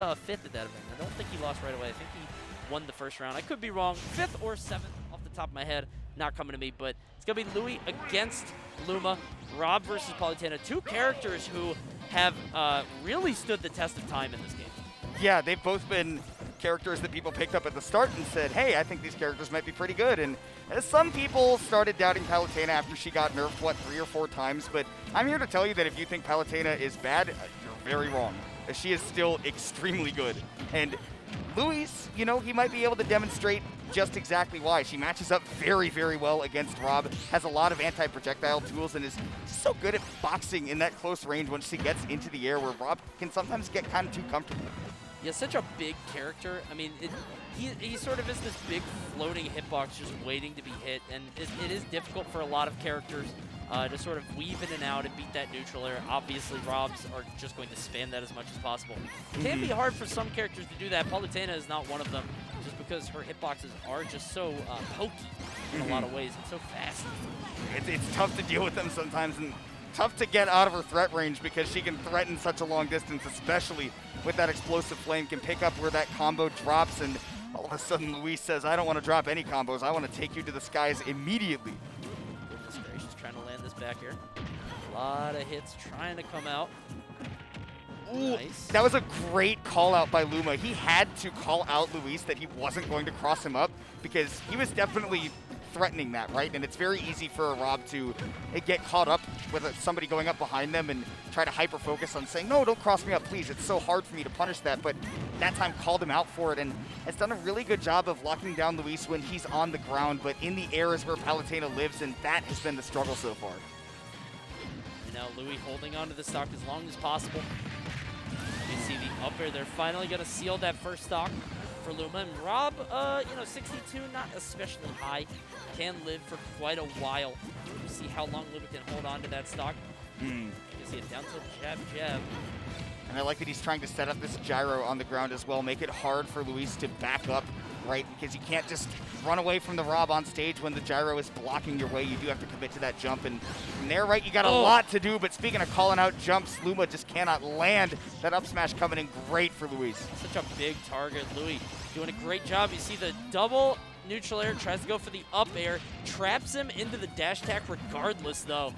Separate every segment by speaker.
Speaker 1: fifth at that event. I don't think he lost right away. I think he won the first round. I could be wrong. Fifth or seventh off the top of my head. Not coming to me, but it's going to be Louis against Luma. R.O.B versus Palutena. Two characters who have really stood the test of time in this game.
Speaker 2: Yeah, they've both been characters that people picked up at the start and said, hey, I think these characters might be pretty good. And some people started doubting Palutena after she got nerfed, what, 3 or 4 times. But I'm here to tell you that if you think Palutena is bad, you're very wrong. She is still extremely good. And Louis, you know, he might be able to demonstrate just exactly why. She matches up very, very well against R.O.B, has a lot of anti-projectile tools, and is so good at boxing in that close range once she gets into the air, where R.O.B can sometimes get kind of too comfortable.
Speaker 1: Yeah, such a big character. I mean, he sort of is this big floating hitbox just waiting to be hit, and it is difficult for a lot of characters to sort of weave in and out and beat that neutral air. Obviously, R.O.Bs are just going to spam that as much as possible. It can be hard for some characters to do that. Palutena is not one of them, just because her hitboxes are just so pokey in a lot of ways and so fast.
Speaker 2: It's tough to deal with them sometimes, and tough to get out of her threat range because she can threaten such a long distance, especially with that explosive flame, can pick up where that combo drops, and all of a sudden Luis says, I don't want to drop any combos, I want to take you to the skies immediately.
Speaker 1: Goodness gracious, trying to land this back here. A lot of hits trying to come out.
Speaker 2: Ooh,
Speaker 1: nice.
Speaker 2: That was a great call out by Luma. He had to call out Luis that he wasn't going to cross him up because he was definitely threatening that, right? And it's very easy for a R.O.B to get caught up with somebody going up behind them and try to hyper-focus on saying, no, don't cross me up, please. It's so hard for me to punish that. But that time called him out for it and has done a really good job of locking down Luis when he's on the ground. But in the air is where Palutena lives, and that has been the struggle so far.
Speaker 1: And now Louis holding onto the stock as long as possible. You see the up air. They're finally going to seal that first stock for Luma. And R.O.B, you know, 62, not especially high. Can live for quite a while. We'll see how long Luma can hold on to that stock. You can see it down to jab, jab.
Speaker 2: And I like that he's trying to set up this gyro on the ground as well, make it hard for Luis to back up, right? Because you can't just run away from the R.O.B on stage when the gyro is blocking your way. You do have to commit to that jump. And from there, right, you got a lot to do. But speaking of calling out jumps, Luma just cannot land. That up smash coming in great for Luis.
Speaker 1: Such a big target. Louis doing a great job. You see the double neutral air, tries to go for the up air, traps him into the dash attack regardless, though.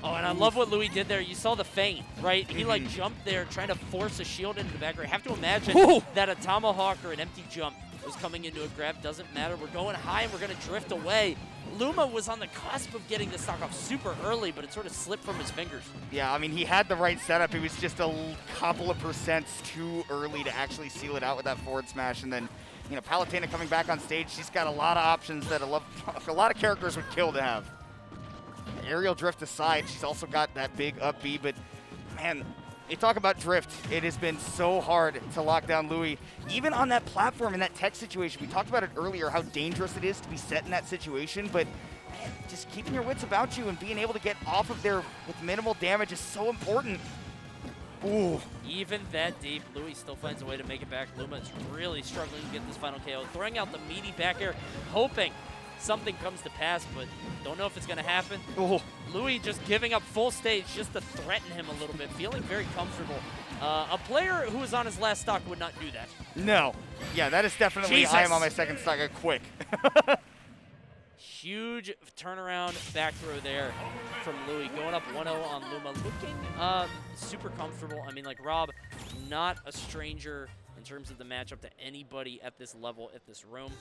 Speaker 1: Oh, and I love what Louis did there. You saw the feint, right? He, like, jumped there trying to force a shield into the back. I have to imagine that a tomahawk or an empty jump was coming into a grab. Doesn't matter. We're going high, and we're going to drift away. Luma was on the cusp of getting the stock off super early, but it sort of slipped from his fingers.
Speaker 2: Yeah, I mean, he had the right setup. It was just a couple of percents too early to actually seal it out with that forward smash. And then, you know, Palutena coming back on stage, she's got a lot of options that a lot of characters would kill to have. Aerial drift aside, she's also got that big up B, but man, you talk about drift, it has been so hard to lock down Louis. Even on that platform in that tech situation, we talked about it earlier, how dangerous it is to be set in that situation, but man, just keeping your wits about you and being able to get off of there with minimal damage is so important. Ooh.
Speaker 1: Even that deep, Louis still finds a way to make it back. Luma is really struggling to get this final KO, throwing out the meaty back air, hoping something comes to pass, but don't know if it's going to happen.
Speaker 2: Ooh.
Speaker 1: Louis just giving up full stage just to threaten him a little bit, feeling very comfortable. A player who was on his last stock would not do that.
Speaker 2: No. Yeah, that is definitely,
Speaker 1: Jesus.
Speaker 2: I am on my second stock, quick.
Speaker 1: Huge turnaround back throw there from Louis, going up 1-0 on Luma, looking super comfortable. I mean, like, R.O.B, not a stranger in terms of the matchup to anybody at this level, at this room.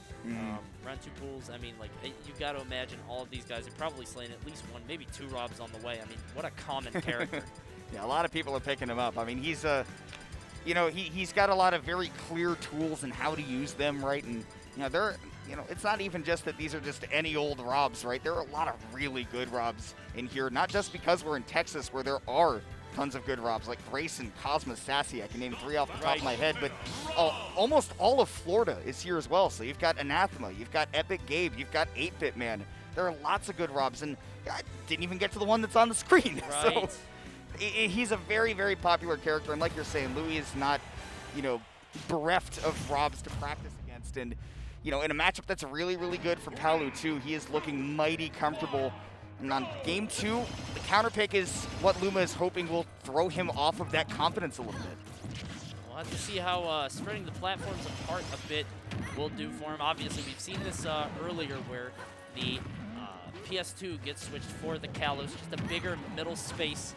Speaker 1: Round 2 pools, I mean, like, you got to imagine all of these guys have probably slain at least 1, maybe 2 R.O.Bs on the way. I mean, what a common character.
Speaker 2: Yeah, a lot of people are picking him up. I mean, he's you know, he's got a lot of very clear tools and how to use them, right? And, you know, it's not even just that these are just any old R.O.Bs, right? There are a lot of really good R.O.Bs in here, not just because we're in Texas where there are tons of good R.O.Bs, like Grayson, Cosmos, Sassy. I can name 3 off the top of my head, but almost all of Florida is here as well. So you've got Anathema, you've got Epic Gabe, you've got 8-Bit Man. There are lots of good R.O.Bs, and I didn't even get to the one that's on the screen.
Speaker 1: Right.
Speaker 2: So he's a very, very popular character, and like you're saying, Louis is not, you know, bereft of R.O.Bs to practice against. And, you know, in a matchup that's really, really good for Palu, too, he is looking mighty comfortable. And on game 2, the counter pick is what Luma is hoping will throw him off of that confidence a little bit.
Speaker 1: We'll have to see how spreading the platforms apart a bit will do for him. Obviously, we've seen this earlier where the PS2 gets switched for the Kalos, just a bigger middle space.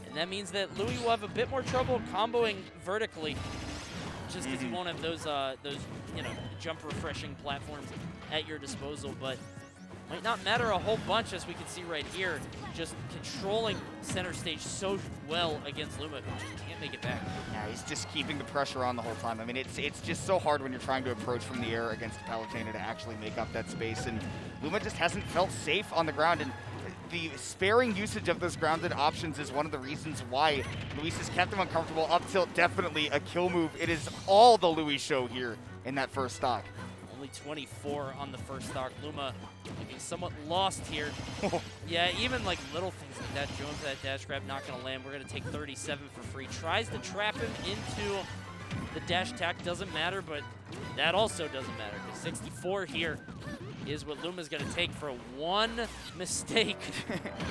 Speaker 1: And that means that Louis will have a bit more trouble comboing vertically, just because he won't have those jump refreshing platforms at your disposal. But might not matter a whole bunch, as we can see right here, just controlling center stage so well against Luma, who just can't make it back.
Speaker 2: Yeah, he's just keeping the pressure on the whole time. I mean, it's just so hard when you're trying to approach from the air against Palutena to actually make up that space, and Luma just hasn't felt safe on the ground, and the sparing usage of those grounded options is one of the reasons why Luis has kept him uncomfortable. Up tilt, definitely a kill move. It is all the Louis show here in that first stock.
Speaker 1: Only 24 on the first stock. Luma looking somewhat lost here. Yeah, even like little things like that. Jones, that dash grab, not going to land. We're going to take 37 for free. Tries to trap him into the dash attack. Doesn't matter, but that also doesn't matter, because 64 here is what Luma's going to take for one mistake.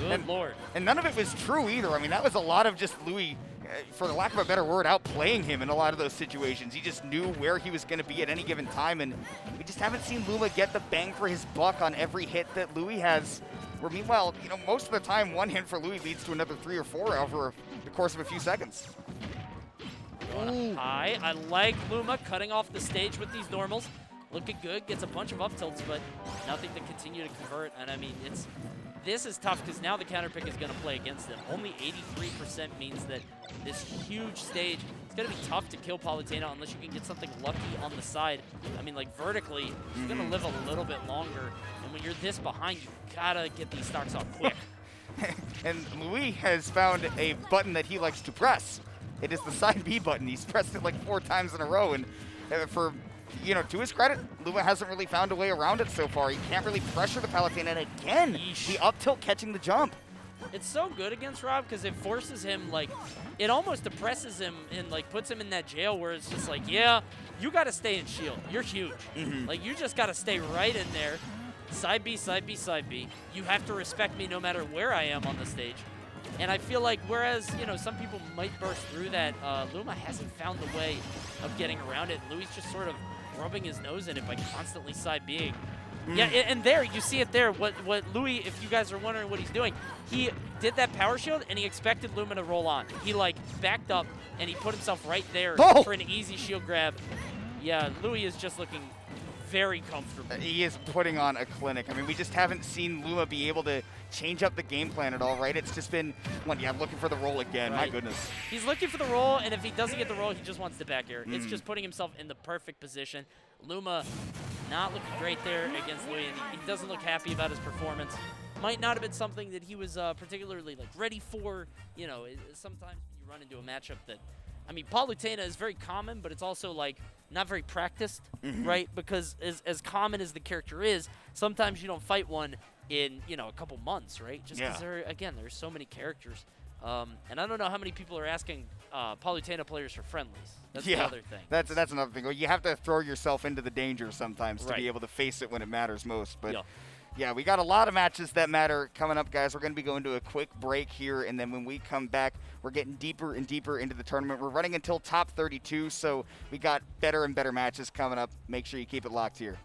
Speaker 1: Good Lord.
Speaker 2: And none of it was true either. I mean, that was a lot of just Louis, for the lack of a better word, outplaying him in a lot of those situations. He just knew where he was going to be at any given time, and we just haven't seen Luma get the bang for his buck on every hit that Louis has. Where meanwhile, most of the time, one hit for Louis leads to another 3 or 4 over the course of a few seconds.
Speaker 1: Going high. I like Luma cutting off the stage with these normals. Looking good, gets a bunch of up tilts, but nothing to continue to convert. And I mean, this is tough, because now the counter pick is going to play against them. Only 83% means that this huge stage, it's going to be tough to kill Palutena unless you can get something lucky on the side. I mean, like vertically, he's going to live a little bit longer. And when you're this behind, you got to get these stocks off quick.
Speaker 2: And Louis has found a button that he likes to press. It is the side B button. He's pressed it like 4 times in a row, and to his credit, Luma hasn't really found a way around it so far. He can't really pressure the Palutena, and again, the up tilt catching the jump.
Speaker 1: It's so good against R.O.B because it forces him, like, it almost depresses him and, like, puts him in that jail where it's just like, yeah, you got to stay in shield. You're huge. Like, you just got to stay right in there. Side B, side B, side B. You have to respect me no matter where I am on the stage. And I feel like whereas, some people might burst through that, Luma hasn't found the way of getting around it. Louis just sort of rubbing his nose in it by constantly side B'ing. Yeah, and there, you see it there. What Louis, if you guys are wondering what he's doing, he did that power shield, and he expected Luma to roll on. He, like, backed up, and he put himself right there for an easy shield grab. Yeah, Louis is just looking very comfortable.
Speaker 2: He is putting on a clinic. I mean, we just haven't seen Luma be able to change up the game plan at all, right? It's just been, looking for the roll again. Right. My goodness.
Speaker 1: He's looking for the roll, and if he doesn't get the roll, he just wants the back air. It's just putting himself in the perfect position. Luma not looking great there against Louis, and he doesn't look happy about his performance. Might not have been something that he was particularly ready for. Sometimes you run into a matchup that, I mean, Palutena is very common, but it's also not very practiced, right? Because as common as the character is, sometimes you don't fight one in a couple months, right? Just because there's so many characters, and I don't know how many people are asking Palutena players for friendlies. That's the other thing.
Speaker 2: That's another thing. Well, you have to throw yourself into the danger sometimes to be able to face it when it matters most. But yeah, we got a lot of matches that matter coming up, guys. We're going to be going to a quick break here, and then when we come back, we're getting deeper and deeper into the tournament. We're running until top 32, so we got better and better matches coming up. Make sure you keep it locked here.